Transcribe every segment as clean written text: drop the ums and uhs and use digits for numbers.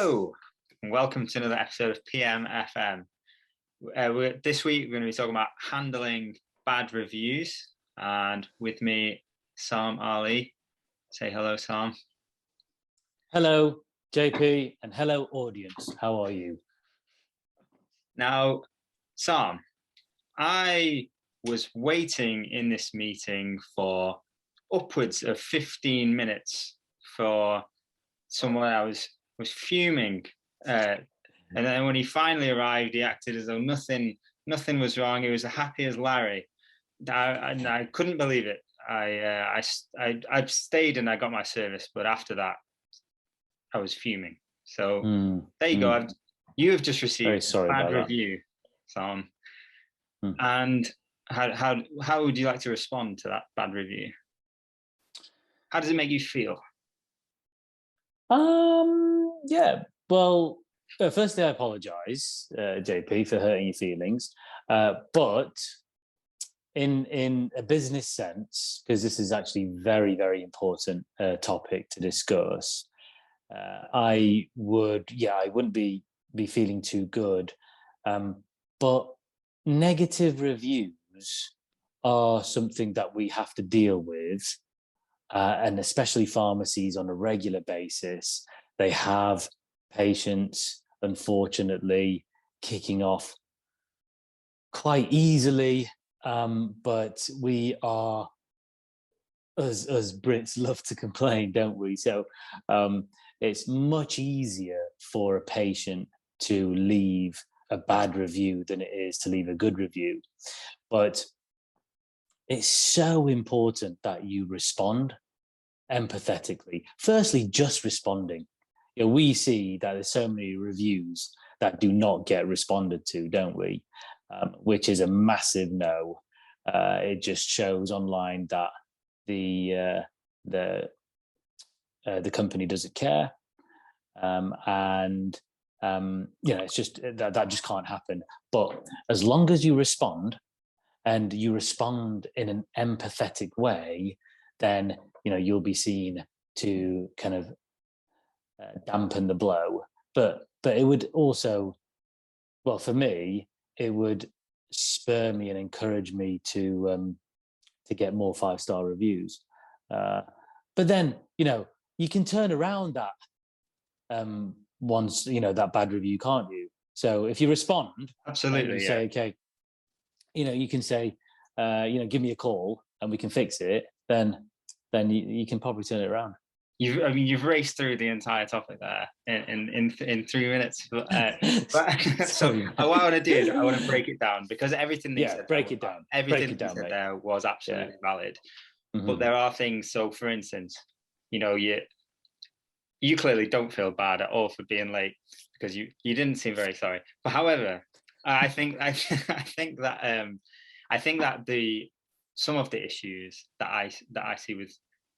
Hello, and welcome to another episode of PMfm. This week we're going to be talking about handling bad reviews, and with me, Saam Ali. Say hello, Saam. Hello, JP, and hello, audience. How are you? Now, Saam, I was waiting in this meeting for upwards of 15 minutes for someone. I was fuming, and then when he finally arrived, he acted as though nothing was wrong. He was as happy as Larry. I couldn't believe it. I stayed and I got my service, but after that, I was fuming. So there you go. You have just received a bad review, Saam. And how would you like to respond to that bad review? How does it make you feel? Yeah, well, firstly, I apologize, JP, for hurting your feelings. But in a business sense, because this is actually very, very important topic to discuss, I wouldn't be feeling too good. But negative reviews are something that we have to deal with. And especially pharmacies on a regular basis, they have patients, unfortunately, kicking off quite easily. But we are, as Brits love to complain, don't we? So it's much easier for a patient to leave a bad review than it is to leave a good review. But it's so important that you respond empathetically. Firstly, just responding. We see that there's so many reviews that do not get responded to, don't we? Which is a massive no. It just shows online that the company doesn't care, and it's just that just can't happen. But as long as you respond, and you respond in an empathetic way, then you'll be seen to kind of dampen the blow. But it would also, well, for me, it would spur me and encourage me to get more 5-star reviews. But then you can turn around that once that bad review, can't you? So if you respond, absolutely, you say, okay, you can say, give me a call and we can fix it. Then you can probably turn it around. You've raced through the entire topic there in 3 minutes. But so what I want to do is I want to break it down, because everything that you said, everything that you said there was absolutely valid. But there are things. So, for instance, you clearly don't feel bad at all for being late, because you didn't seem very sorry. But however, I think that some of the issues that I see with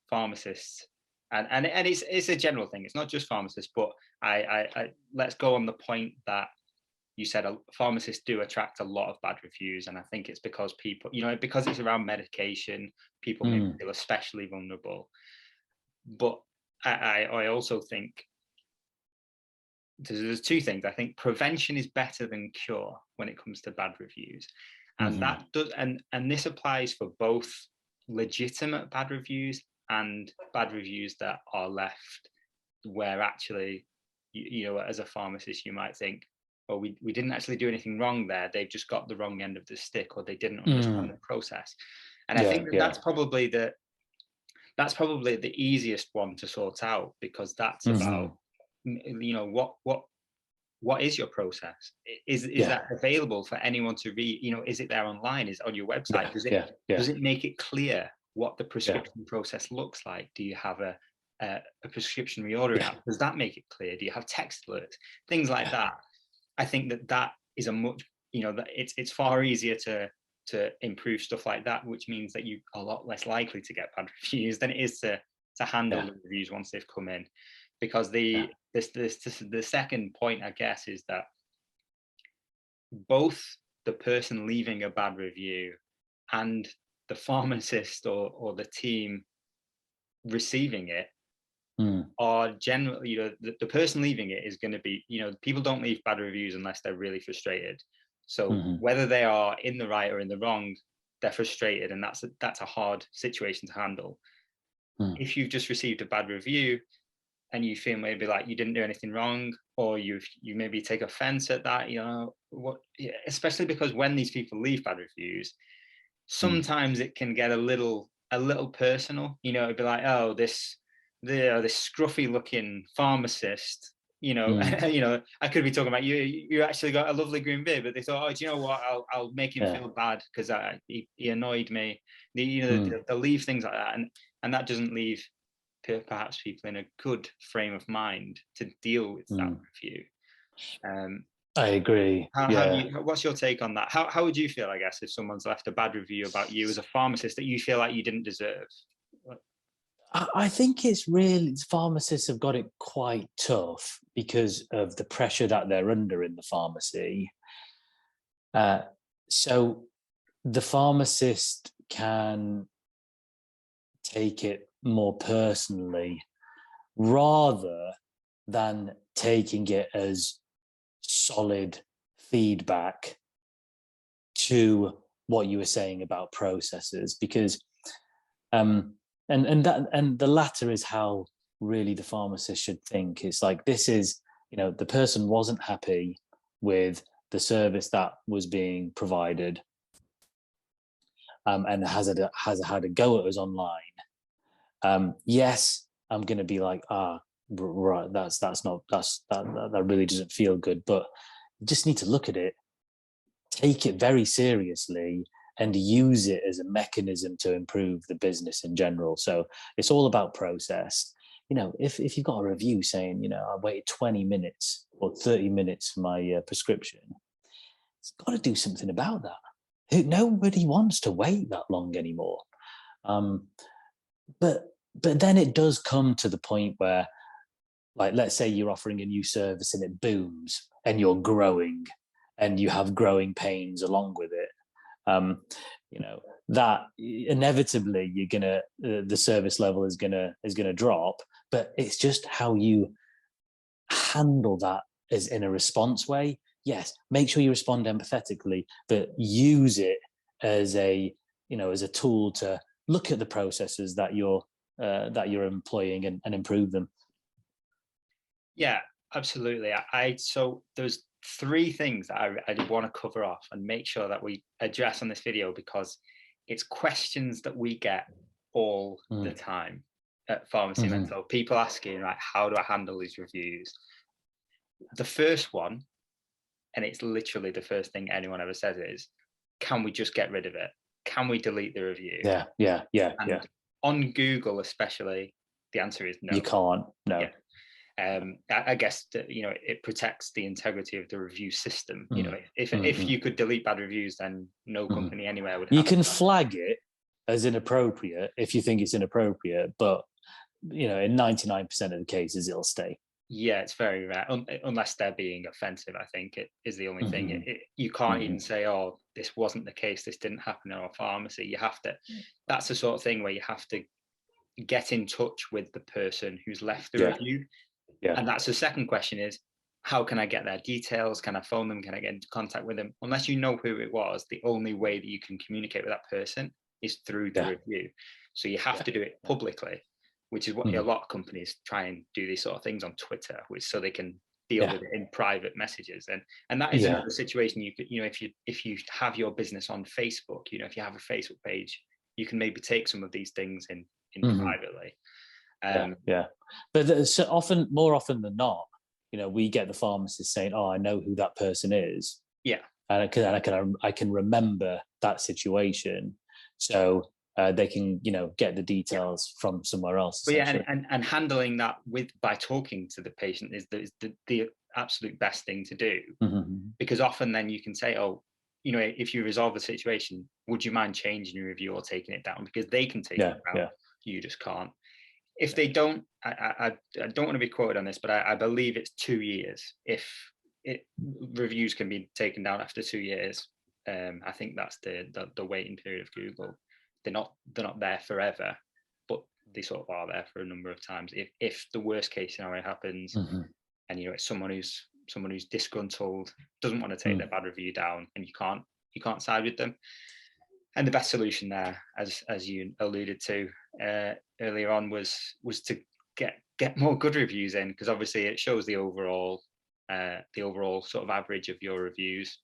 pharmacists, and it's a general thing. It's not just pharmacists, but I let's go on the point that you said pharmacists do attract a lot of bad reviews, and I think it's because people, because it's around medication, people maybe feel especially vulnerable. But I also think there's two things. I think prevention is better than cure when it comes to bad reviews. And that does, and this applies for both legitimate bad reviews and bad reviews that are left where actually, as a pharmacist, you might think, oh, we didn't actually do anything wrong there. They've just got the wrong end of the stick, or they didn't understand the process. And I think that's probably the easiest one to sort out, because that's about, what is your process? Is that available for anyone to read? Is it there online? Is it on your website? Does it make it clear what the prescription process looks like? Do you have a prescription reordering app? Does that make it clear? Do you have text alerts? Things like that. I think that is a much, that it's far easier to improve stuff like that, which means that you are a lot less likely to get bad reviews than it is to handle the reviews once they've come in. Because the second point, I guess, is that both the person leaving a bad review and the pharmacist or the team receiving it or generally, the person leaving it is going to be, people don't leave bad reviews unless they're really frustrated. So whether they are in the right or in the wrong, they're frustrated, and that's a hard situation to handle. If you've just received a bad review and you feel maybe like you didn't do anything wrong, or you maybe take offense at that, especially because when these people leave bad reviews, sometimes it can get a little personal. It'd be like, oh, this scruffy looking pharmacist, I could be talking about you actually got a lovely green beard, but they thought, oh, do you know what, I'll make him feel bad because he annoyed me. They'll leave things like that, and that doesn't leave perhaps people in a good frame of mind to deal with that review. I agree. What's your take on that? How would you feel, I guess, if someone's left a bad review about you as a pharmacist that you feel like you didn't deserve? I think pharmacists have got it quite tough because of the pressure that they're under in the pharmacy. So the pharmacist can take it more personally rather than taking it as solid feedback to what you were saying about processes, because and the latter is how really the pharmacist should think. It's like, this is, the person wasn't happy with the service that was being provided, and has had a go at us online. Yes, I'm going to be like, right, that really doesn't feel good, but you just need to look at it, take it very seriously, and use it as a mechanism to improve the business in general. So it's all about process. If you've got a review saying, I waited 20 minutes or 30 minutes for my prescription, it's got to do something about that. Nobody wants to wait that long anymore. But then it does come to the point where, like, let's say you're offering a new service and it booms and you're growing and you have growing pains along with it. That inevitably the service level is gonna drop, but it's just how you handle that as in a response way. Yes, make sure you respond empathetically, but use it as a tool to look at the processes that you're employing and improve them. Yeah, absolutely. So there's 3 things that I want to cover off and make sure that we address on this video, because it's questions that we get all the time at Pharmacy Mentor. People asking, like, how do I handle these reviews? The first one, and it's literally the first thing anyone ever says, is, can we just get rid of it? Can we delete the review? Yeah. And on Google especially, the answer is no. You can't. No. Yeah. I guess that, it protects the integrity of the review system. If you could delete bad reviews, then no company anywhere would. You can flag it as inappropriate if you think it's inappropriate, but in 99% of the cases it'll stay. Yeah, it's very rare, unless they're being offensive. I think it is the only thing. You can't even say, oh, this wasn't the case, this didn't happen in our pharmacy. You have to. That's the sort of thing where you have to get in touch with the person who's left the review. Yeah. And that's the second question, is, how can I get their details? Can I phone them? Can I get into contact with them? Unless you know who it was, the only way that you can communicate with that person is through the review. So you have to do it publicly, which is what a lot of companies try and do, these sort of things on Twitter, so they can deal with it in private messages. And that is another situation. You could, if you have your business on Facebook, if you have a Facebook page, you can maybe take some of these things in privately. But so more often than not, we get the pharmacist saying, "Oh, I know who that person is." Yeah, and I can remember that situation, so they can get the details from somewhere else. But and handling that by talking to the patient is the absolute best thing to do, because often then you can say, "Oh, if you resolve the situation, would you mind changing your review or taking it down?" Because they can take it down, you just can't. If they don't, I don't want to be quoted on this, but I believe it's 2 years. If reviews can be taken down after 2 years, I think that's the waiting period of Google. They're not there forever, but they sort of are there for a number of times. If the worst case scenario happens, and it's someone who's disgruntled, doesn't want to take their bad review down, and you can't side with them. And the best solution there, as you alluded to earlier on, was to get more good reviews in, because obviously it shows the overall sort of average of your reviews.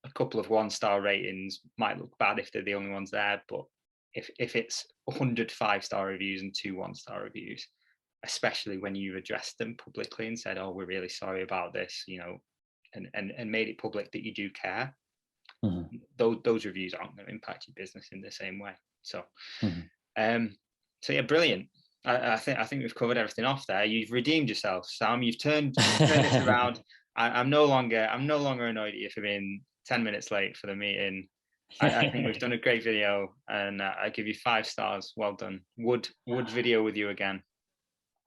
A couple of 1-star ratings might look bad if they're the only ones there, but if it's 100 5-star reviews and 2 1-star reviews, especially when you addressed them publicly and said, "Oh, we're really sorry about this," and made it public that you do care, those reviews aren't going to impact your business in the same way. So, so yeah, brilliant. I think we've covered everything off there. You've redeemed yourself, Sam. You've turned this around. I'm no longer annoyed at you for being 10 minutes late for the meeting. I think we've done a great video, and I give you 5 stars. Well done. Would video with you again.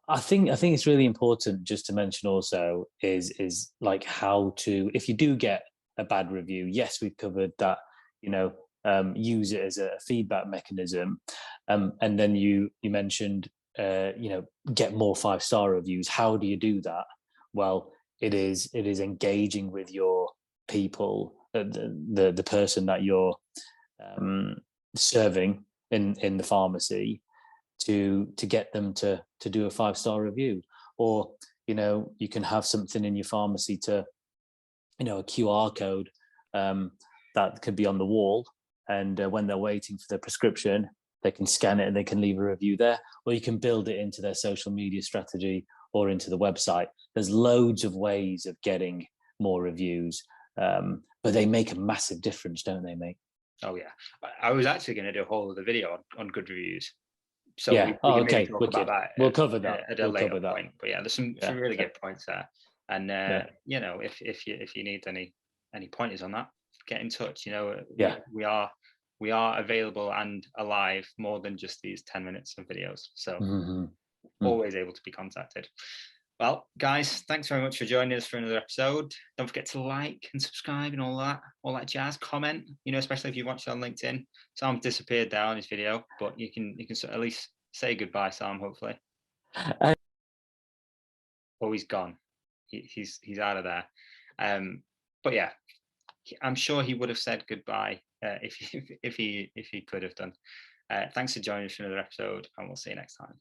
I think it's really important just to mention also is like how to, if you do get a bad review, yes, we've covered that, use it as a feedback mechanism. And then you mentioned, get more 5-star reviews. How do you do that? Well, it is engaging with your people, the person that you're serving in the pharmacy, to get them to do a 5-star review. Or you can have something in your pharmacy to a QR code that could be on the wall, and when they're waiting for their prescription, they can scan it and they can leave a review there. Or you can build it into their social media strategy or into the website. There's loads of ways of getting more reviews, but they make a massive difference, don't they, mate? Oh yeah, I was actually going to do a whole other video on good reviews. So yeah, we can okay, maybe talk about that. We'll cover that at a later point. But yeah, there's some really good points there. And if you need any pointers on that, get in touch. We are available and alive more than just these 10 minutes of videos. So always able to be contacted. Well, guys, thanks very much for joining us for another episode. Don't forget to like and subscribe and all that jazz. Comment, especially if you watch it on LinkedIn. Sam disappeared there on his video, but you can at least say goodbye, Sam. Hopefully. Oh, he's gone. He's out of there. But yeah, I'm sure he would have said goodbye if he could have done. Thanks for joining us for another episode, and we'll see you next time.